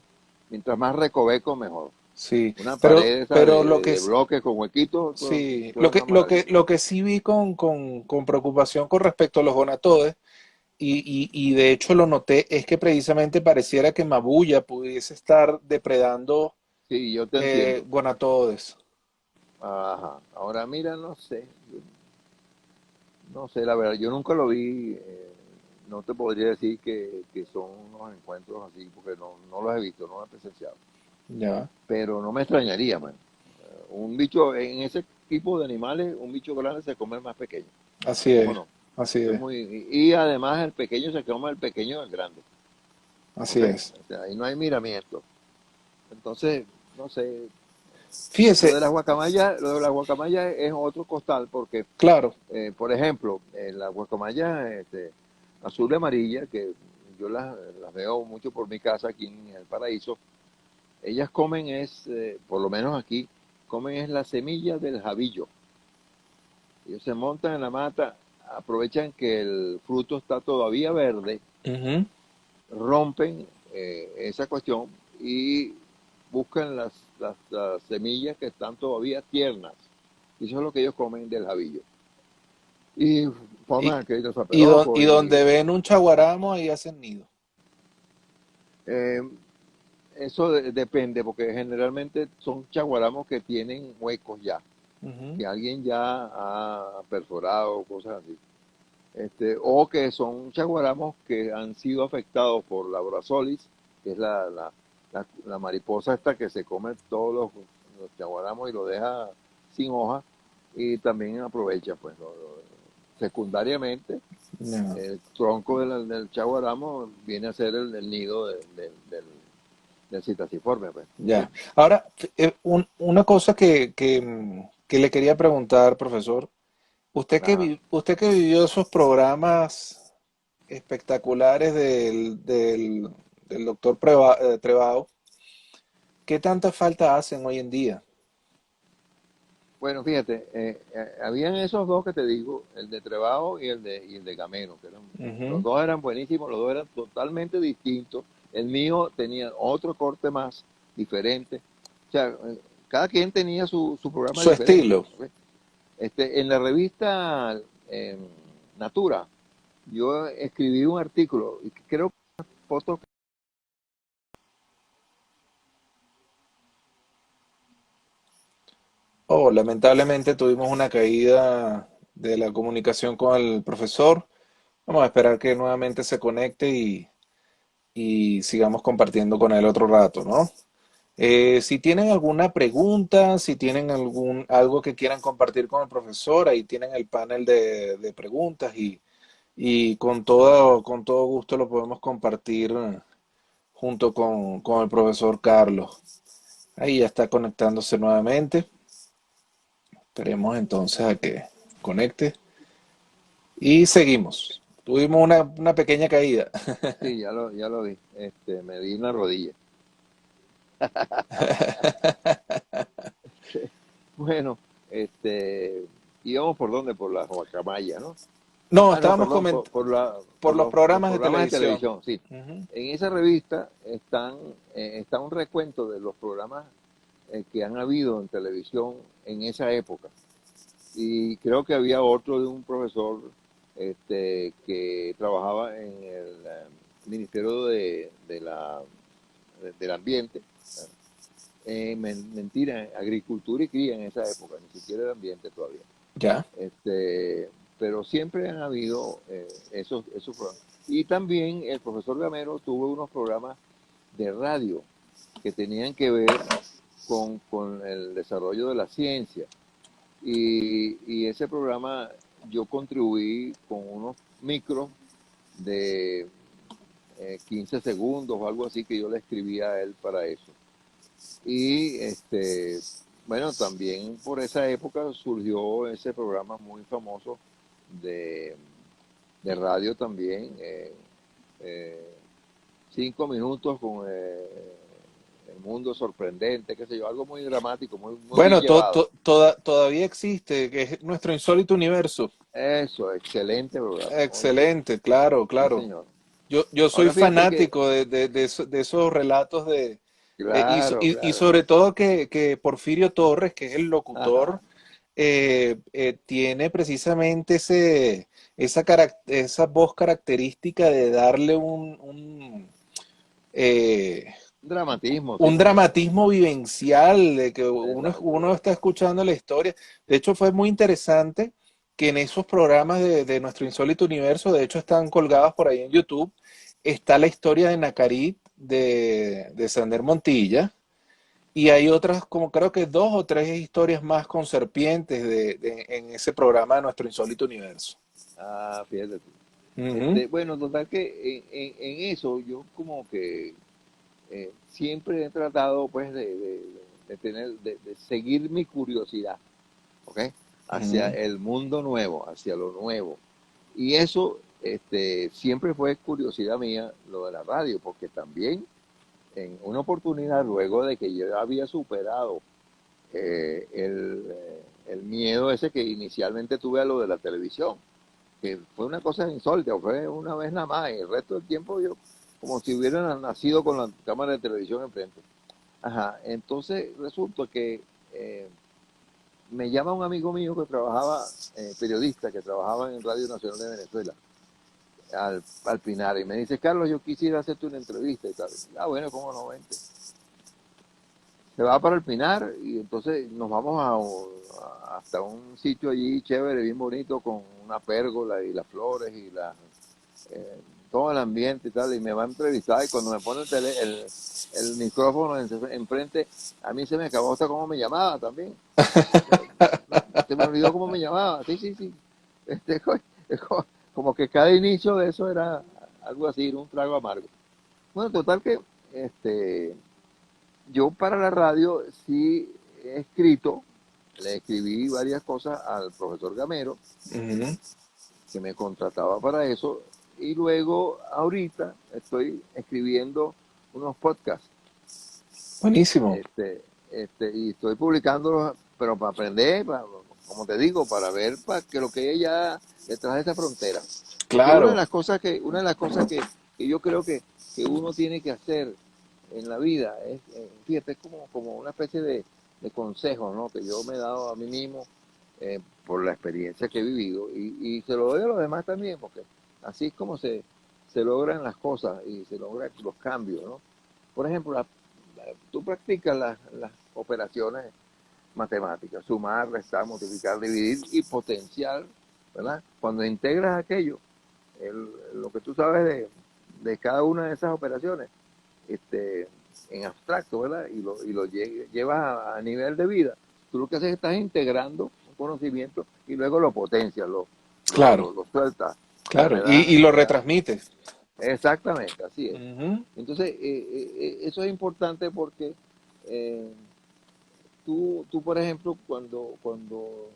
Mientras más recoveco, mejor. sí. Una pared esa Pero lo que de bloques con huequitos, sí, eso es una maravilla. lo que sí vi con preocupación con respecto a los gonatodes, y de hecho lo noté, es que precisamente pareciera que Mabuya pudiese estar depredando Sí, yo te entiendo. gonatodes. Ajá. Ahora mira, no sé, la verdad, yo nunca lo vi. No te podría decir que son unos encuentros así, porque no los he visto, no los he presenciado. Ya, Pero no me extrañaría, man. Un bicho, en ese tipo de animales, un bicho grande se come el más pequeño. así ¿Cómo es, no? así Eso es es, y además el pequeño se come el pequeño del grande. así ¿Ok? es. O sea, ahí no hay miramiento. Entonces, no sé, Fíjese, lo de las guacamayas es otro costal porque, claro, por ejemplo, la guacamaya azul y amarilla, que yo las veo mucho por mi casa aquí en el Paraíso. Ellas comen por lo menos aquí, comen es la semilla del jabillo. Ellos se montan en la mata, aprovechan que el fruto está todavía verde, Ujú. rompen esa cuestión y buscan las semillas que están todavía tiernas. Y eso es lo que ellos comen del jabillo. Y Y, forman aquellos y zaperoco donde y ven un chaguaramo, ahí hacen nido. eh, eso depende, porque generalmente son chaguaramos que tienen huecos ya, Ujú. que alguien ya ha perforado, cosas así. O que son chaguaramos que han sido afectados por la Brazolis, que es la mariposa esta que se come todos los chaguaramos y lo deja sin hoja, y también aprovecha, pues, secundariamente, Ya. el tronco del chaguaramo viene a ser el nido del citasiforme, pues, ¿ok? Ya. Ahora, una cosa que le quería preguntar, profesor. Ajá. Usted que vivió esos programas espectaculares del doctor Trebao, ¿qué tanta falta hacen hoy en día? Bueno, fíjate, habían esos dos que te digo, el de Trebajo y el de Gamero, los Ujú. dos eran buenísimos, los dos eran totalmente distintos. El mío tenía otro corte más diferente. O sea, cada quien tenía su programa Su diferente. estilo. ¿Ok? En la revista eh, Natura, yo escribí un artículo, y creo que fotos. Oh, lamentablemente tuvimos una caída de la comunicación con el profesor. Vamos a esperar que nuevamente se conecte y sigamos compartiendo con él otro rato, ¿no? Si tienen alguna pregunta, si tienen algo que quieran compartir con el profesor, ahí tienen el panel de preguntas y con todo gusto lo podemos compartir junto con el profesor Carlos. Ahí ya está conectándose nuevamente. Esperemos entonces a que conecte. Y seguimos. Tuvimos una pequeña caída. Sí, ya lo vi. Me di en la rodilla. Bueno, íbamos por dónde, por la Guacamaya, ¿no? No, Ah, no, estábamos perdón, por por los los programas de programas de televisión. televisión, sí. Ujú. En esa revista está un recuento de los programas que han habido en televisión en esa época. Y creo que había otro de un profesor que trabajaba en el Ministerio del Ambiente. Mentira, agricultura y cría en esa época, ni siquiera el ambiente todavía. Ya. Pero siempre han habido esos programas. Y también el profesor Gamero tuvo unos programas de radio que tenían que ver con el desarrollo de la ciencia. Y ese programa yo contribuí con unos micros de 15 segundos o algo así que yo le escribía a él para eso. Y bueno, también por esa época surgió ese programa muy famoso de, de radio también, 5 minutos con el mundo sorprendente, qué sé yo, algo muy dramático, muy bien Bueno, llevado. todavía existe, que es nuestro insólito universo. Eso, excelente programa, oye, Excelente, claro, sí claro. señor. Yo soy Ahora fíjate que, fanático de esos relatos claro, y claro, sobre todo que Porfirio Torres, que es el locutor, ajá, tiene precisamente esa voz característica de darle eh, dramatismo, sí un señor, dramatismo vivencial, de que exacto, uno está exacto. escuchando la historia. De hecho, fue muy interesante que en esos programas de nuestro insólito universo, de hecho están colgados por ahí en YouTube, está la historia de Nacarit de Sander Montilla, y hay otras, como creo que dos o tres historias más con serpientes en ese programa de nuestro insólito universo. Ah, fíjate tú. Ujú. Bueno, total que en eso yo como que siempre he tratado pues de seguir mi curiosidad, ¿ok? Hacia Ujú. el mundo nuevo, hacia lo nuevo. Y eso siempre fue curiosidad mía lo de la radio, porque también en una oportunidad, luego de que yo había superado el miedo ese que inicialmente tuve a lo de la televisión, que fue una cosa insólita, fue una vez nada más, y el resto del tiempo yo como si hubiera nacido con la cámara de televisión enfrente. Ajá, entonces resulta que me llama un amigo mío que trabajaba, periodista, que trabajaba en Radio Nacional de Venezuela, al Pinar, y me dice, Carlos, yo quisiera hacerte una entrevista y tal. Ah, bueno, ¿cómo no? Vente. Se va para el Pinar y entonces nos vamos hasta un sitio allí chévere, bien bonito, con una pérgola y las flores y eh, todo el ambiente y tal, y me va a entrevistar y cuando me pone el micrófono enfrente, a mí se me acabó hasta cómo me llamaba también. Se me olvidó cómo me llamaba, sí, sí, sí. Este, como que cada inicio de eso era algo así, era un trago amargo. Bueno, total que yo para la radio sí he escrito, le escribí varias cosas al profesor Gamero, Ujú. que me contrataba para eso, y luego ahorita estoy escribiendo unos podcasts, Buenísimo. y estoy publicándolos, pero para aprender, como te digo, para ver para que lo que hay ya detrás de esa frontera. Porque Claro. una de las cosas que yo creo que uno tiene que hacer en la vida es, fíjate, es como una especie de consejo, ¿no? Que yo me he dado a mí mismo por la experiencia que he vivido y se lo doy a los demás también, porque así es como se logran las cosas y se logran los cambios, ¿no? Por ejemplo, tú practicas las operaciones matemáticas, sumar, restar, multiplicar, dividir y potenciar, ¿verdad? Cuando integras aquello, lo que tú sabes de cada una de esas operaciones, este, en abstracto, ¿verdad? Y lo llevas a nivel de vida. Tú lo que haces es que estás integrando un conocimiento y luego lo potencias, Claro, lo sueltas. O sea, claro. Y lo me da, retransmites. exactamente, así es. Ujú. Entonces, eso es importante porque eh, tú, por ejemplo, cuando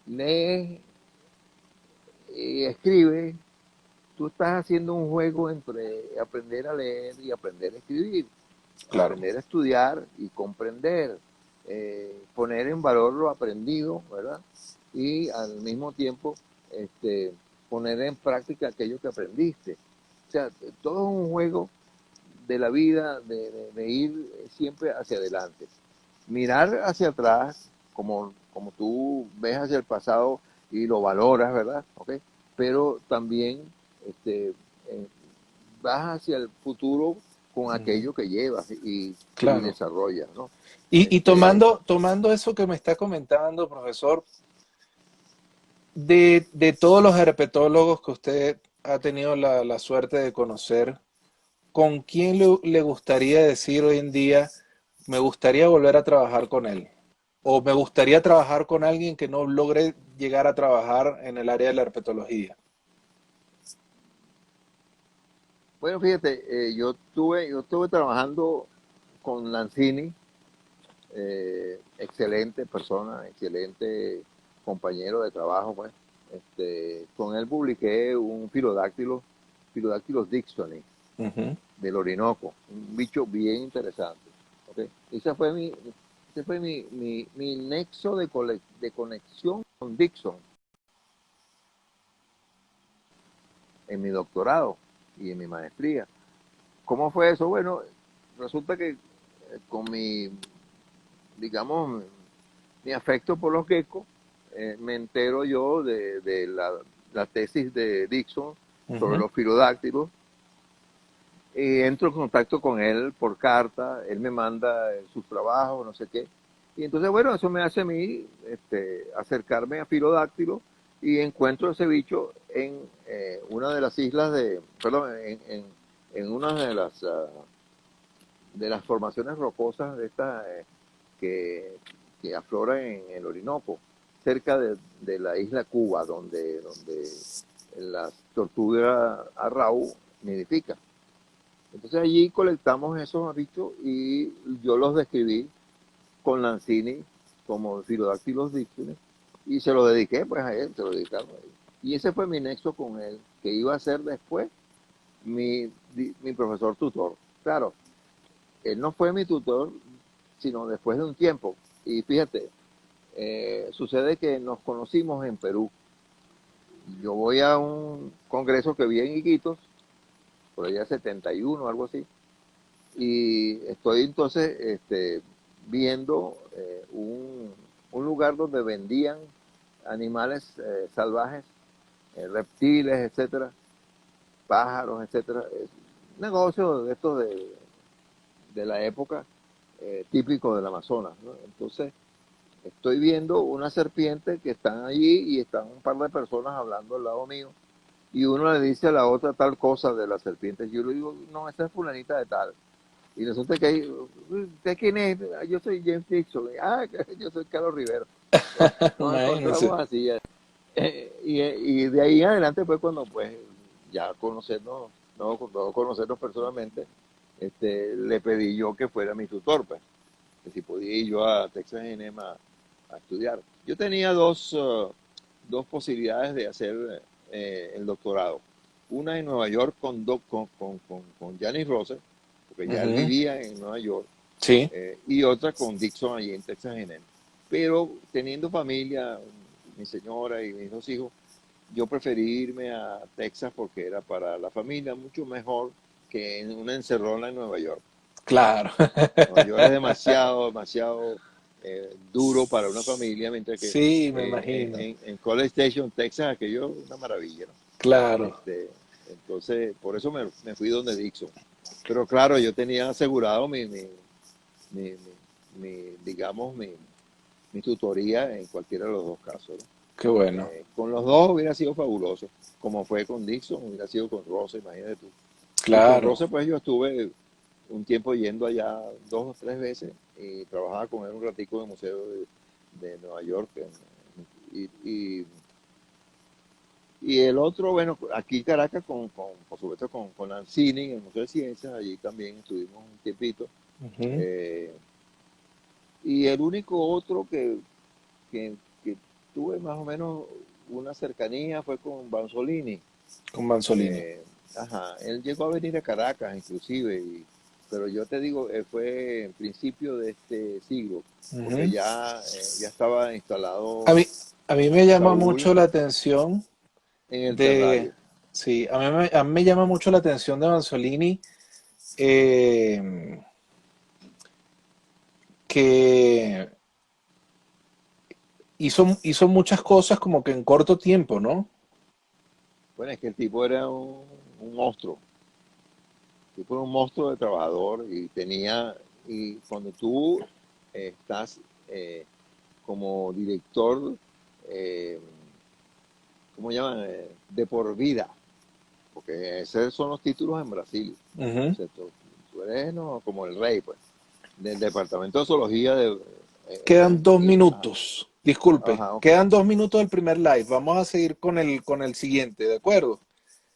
lees y escribes, tú estás haciendo un juego entre aprender a leer y aprender a escribir, Claro. aprender a estudiar y comprender, poner en valor lo aprendido, ¿verdad? Y al mismo tiempo poner en práctica aquello que aprendiste. O sea, todo es un juego de la vida, de ir siempre hacia adelante. Mirar hacia atrás, como tú ves hacia el pasado y lo valoras, ¿verdad? ¿Okay? Pero también este, eh, vas hacia el futuro con Ujú. aquello que llevas y Claro. desarrollas, ¿no? Y Este, tomando eso que me está comentando, profesor, de todos los herpetólogos que usted ha tenido la suerte de conocer, ¿con quién le gustaría decir hoy en día, me gustaría volver a trabajar con él? O me gustaría trabajar con alguien que no logre llegar a trabajar en el área de la herpetología. bueno, fíjate, yo estuve trabajando con Lanzini, excelente persona, excelente compañero de trabajo, pues. Con él publiqué un Filodáctilos dixoni, Ujú. del Orinoco, un bicho bien interesante. ¿Okay? Ese fue mi nexo de conexión con Dixon en mi doctorado y en mi maestría. ¿Cómo fue eso? Bueno, resulta que con digamos, mi afecto por los geckos, me entero yo de la tesis de Dixon sobre Ujú. los filodáctilos y entro en contacto con él por carta, él me manda sus trabajos, no sé qué. Y entonces, bueno, eso me hace a mí acercarme a Filodáctilo y encuentro ese bicho en una de las islas perdón, en una de las formaciones rocosas de estas que afloran en el Orinoco, cerca de la isla Cuba, donde las tortugas arrau nidifican. Entonces allí colectamos esos bichos y yo los describí con Lanzini como Filodáctilos dictiones y se lo dediqué pues a él, se lo dedicamos a él. Y ese fue mi nexo con él, que iba a ser después mi profesor tutor. Claro, él no fue mi tutor, sino después de un tiempo. Y fíjate, sucede que nos conocimos en Perú. Yo voy a un congreso que vi en Iquitos, por allá 71, algo así, y estoy entonces viendo un lugar donde vendían animales salvajes, reptiles, etcétera, pájaros, etcétera. Es un negocio de estos de la época típico del Amazonas, ¿no? Entonces, estoy viendo una serpiente que están allí y están un par de personas hablando al lado mío y uno le dice a la otra tal cosa de la serpiente. Yo le digo, no, esa es fulanita de tal. Y resulta que hay, ¿usted quién es? "Ah, yo soy James Dixon. Ah, yo soy Carlos Rivero. Nos Imagínense. encontramos así. Y de ahí en adelante fue cuando pues ya conocernos, no conocernos personalmente, le pedí yo que fuera mi tutor, pues, que si podía ir yo a Texas A&M a estudiar. Yo tenía dos posibilidades de hacer el doctorado. Una en Nueva York con Janis Rosser, porque ya él Ujú. vivía en Nueva York, Sí, y otra con Dixon allí en Texas A&M. Pero teniendo familia, mi señora y mis dos hijos, yo preferí irme a Texas porque era para la familia mucho mejor que en una encerrona en Nueva York. claro. Nueva York es demasiado, demasiado duro para una familia, mientras que Sí, me imagino. en College Station, Texas, aquello es una maravilla, ¿no? Claro, Entonces, por eso me fui donde Dixon. Pero claro, yo tenía asegurado mi, digamos, mi tutoría en cualquiera de los dos casos, ¿no? qué bueno. Con los dos hubiera sido fabuloso, como fue con Dixon, hubiera sido con Rosa, imagínate tú. Y con Claro. Rosa, pues yo estuve un tiempo yendo allá 2 o 3 veces y trabajaba con él un ratico en el Museo de Nueva York. Y, y, y el otro, bueno, aquí en Caracas, por supuesto, con Lancini, en el Museo de Ciencias, allí también estuvimos un tiempito. Ujú. Eh, y el único otro que tuve más o menos una cercanía fue con Banzolini. Con Manzolini. Eh, ajá, él llegó a venir a Caracas inclusive, pero yo te digo, fue en principio de este siglo, porque Ujú. ya estaba A instalado mí, a mí me llama Saúl mucho la atención en el de, terrario. sí, a mí me llama mucho la atención de Manzolini, eh, que hizo muchas cosas como que en corto tiempo, ¿no? Bueno, es que el tipo era un monstruo, el tipo era un monstruo de trabajador y cuando tú estás como director, eh, ¿cómo llaman? De por vida, porque esos son los títulos en Brasil. Ujú. O sea, tú eres, ¿no?, como el rey, pues, del departamento de zoología de Quedan dos ajá, minutos. Disculpe, ajá, ok, quedan 2 minutos del primer live. Vamos a seguir con el siguiente, ¿de acuerdo?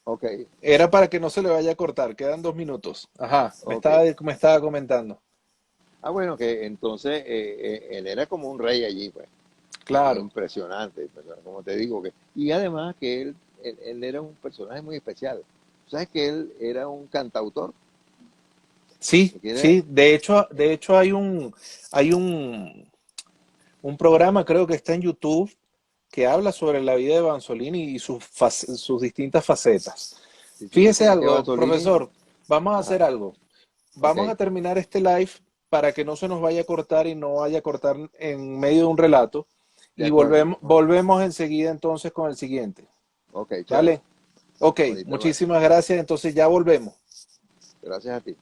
ok, Era para que no se le vaya a cortar. Quedan 2 minutos. Ajá, ok. me estaba comentando. Ah, bueno, que entonces él era como un rey allí, pues, tipo Claro. impresionante, pues, como te digo, y además que él era un personaje muy especial. ¿Sabes que él era un cantautor? Sí, Que era, sí. De hecho hay un programa, creo que está en YouTube, que habla sobre la vida de Banzolini y sus distintas facetas. sí, sí, Fíjese porque es que algo, Basolini, profesor. Vamos a hacer ajá, algo. ok, Vamos a terminar este live para que no se nos vaya a cortar y no vaya a cortar en medio de un relato. de Y acuerdo, volvemos enseguida entonces con el siguiente. ok, chévere, ¿Vale? Ok, bonito, bye. muchísimas gracias. Entonces ya volvemos. Gracias a ti.